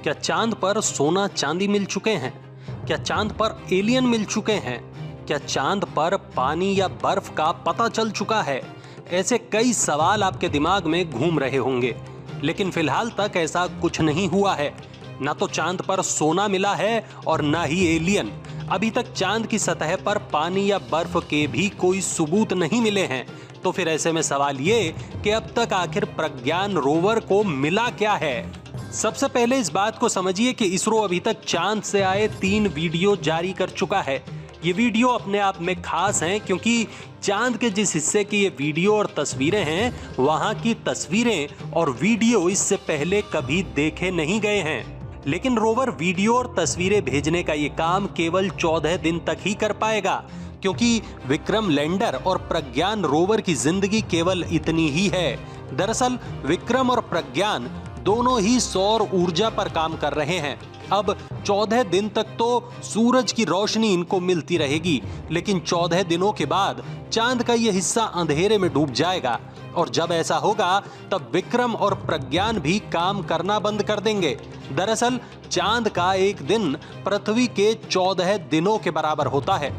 क्या चांद पर सोना चांदी मिल चुके हैं? क्या चांद पर एलियन मिल चुके हैं? क्या चांद पर पानी या बर्फ का पता चल चुका है? ऐसे कई सवाल आपके दिमाग में घूम रहे होंगे, लेकिन फिलहाल तक ऐसा कुछ नहीं हुआ है। ना तो चांद पर सोना मिला है और ना ही एलियन। अभी तक चांद की सतह पर पानी या बर्फ के भी कोई सबूत नहीं मिले हैं। तो फिर ऐसे में सवाल ये कि अब तक आखिर प्रज्ञान रोवर को मिला क्या है? सबसे पहले इस बात को समझिए कि इसरो अभी तक चांद से आए 3 वीडियो जारी कर चुका है। ये वीडियो अपने आप में खास हैं क्योंकि चांद के जिस हिस्से की ये वीडियो और तस्वीरें हैं, वहां की तस्वीरें और वीडियो इससे पहले कभी देखे नहीं गए हैं। लेकिन रोवर वीडियो और तस्वीरें भेजने का ये काम केवल 14 दिन तक ही कर पाएगा, क्योंकि विक्रम लैंडर और प्रज्ञान रोवर की जिंदगी केवल इतनी ही है। दरअसल विक्रम और प्रज्ञान दोनों ही सौर ऊर्जा पर काम कर रहे हैं। अब 14 दिन तक तो सूरज की रोशनी इनको मिलती रहेगी, लेकिन 14 दिनों के बाद चांद का यह हिस्सा अंधेरे में डूब जाएगा। और जब ऐसा होगा तब विक्रम और प्रज्ञान भी काम करना बंद कर देंगे। दरअसल चांद का एक दिन पृथ्वी के 14 दिनों के बराबर होता है।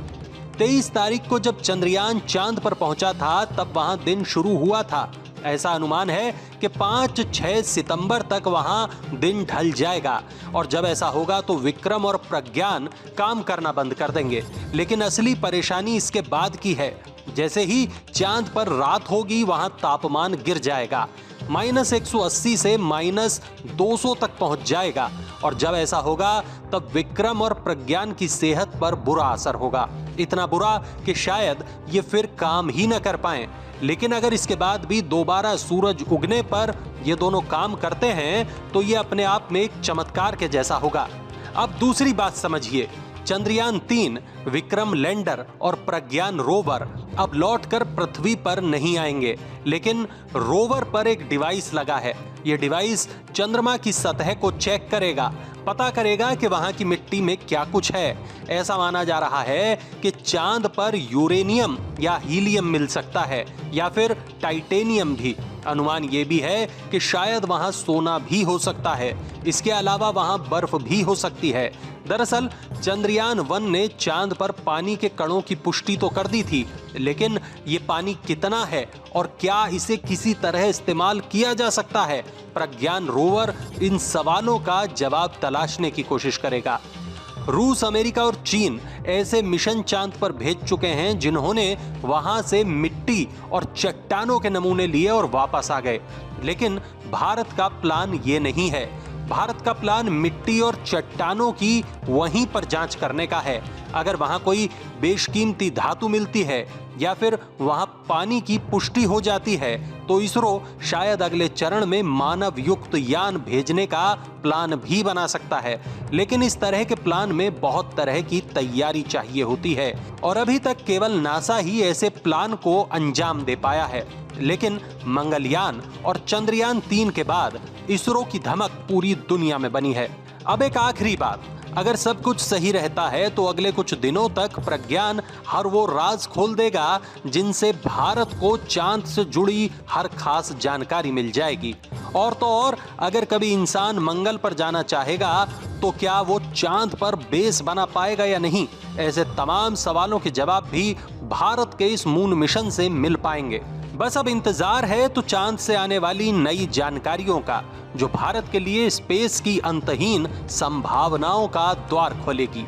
23 तारीख को जब चंद्रयान चांद पर पहुंचा था, तब वहां दिन शुरू हुआ था। ऐसा अनुमान है कि 5-6 सितंबर तक वहां दिन ढल जाएगा। और जब ऐसा होगा तो विक्रम और प्रज्ञान काम करना बंद कर देंगे। लेकिन असली परेशानी इसके बाद की है। जैसे ही चांद पर रात होगी, वहां तापमान गिर जाएगा, -180 से -200 तक पहुंच जाएगा। और जब ऐसा होगा तब विक्रम और प्रज्ञान की सेहत पर बुरा असर होगा, इतना बुरा कि शायद ये फिर काम ही न कर पाएं। लेकिन अगर इसके बाद भी दोबारा सूरज उगने पर ये दोनों काम करते हैं तो ये अपने आप में एक चमत्कार के जैसा होगा। अब दूसरी बात समझिए, चंद्रयान 3, विक्रम लैंडर और प्रज्ञान रोवर अब लौटकर पृथ्वी पर नहीं आएंगे, लेकिन रोवर पर एक डिवाइस लगा है। यह डिवाइस चंद्रमा की सतह को चेक करेगा, पता करेगा कि वहां की मिट्टी में क्या कुछ है। ऐसा माना जा रहा है कि चांद पर यूरेनियम या हीलियम मिल सकता है, या फिर टाइटेनियम भी। अनुमान ये भी है कि शायद वहां सोना भी हो सकता है। इसके अलावा वहां बर्फ भी हो सकती है। दरअसल चंद्रयान 1 ने चांद पर पानी के कणों की पुष्टि तो कर दी थी, लेकिन ये पानी कितना है और क्या इसे किसी तरह इस्तेमाल किया जा सकता है? प्रज्ञान रोवर इन सवालों का जवाब तलाशने की कोशिश करेगा। रूस, अमेरिका और चीन ऐसे मिशन चांद पर भेज चुके हैं जिन्होंने वहां से मिट्टी और चट्टानों के नमूने लिए और वापस आ गए। लेकिन भारत का प्लान ये नहीं है। भारत का प्लान मिट्टी और चट्टानों की वहीं पर जांच करने का है। अगर वहां कोई बेशकीमती धातु मिलती है या फिर वहां पानी की पुष्टि हो जाती है तो इसरो शायद अगले चरण में मानव युक्त यान भेजने का प्लान भी बना सकता है। लेकिन इस तरह के प्लान में बहुत तरह की तैयारी चाहिए होती है और अभी तक केवल नासा ही ऐसे प्लान को अंजाम दे पाया है। लेकिन मंगलयान और चंद्रयान 3 के बाद इसरो की धमक पूरी दुनिया में बनी है। अब एक आखिरी बात, अगर सब कुछ सही रहता है तो अगले कुछ दिनों तक प्रज्ञान हर वो राज खोल देगा जिनसे भारत को चांद से जुड़ी हर खास जानकारी मिल जाएगी। और तो और, अगर कभी इंसान मंगल पर जाना चाहेगा तो क्या वो चांद पर बेस बना पाएगा या नहीं? ऐसे तमाम सवालों के जवाब भी भारत के इस मून मिशन से मिल पाएंगे। बस अब इंतजार है तो चांद से आने वाली नई जानकारियों का, जो भारत के लिए स्पेस की अंतहीन संभावनाओं का द्वार खोलेगी।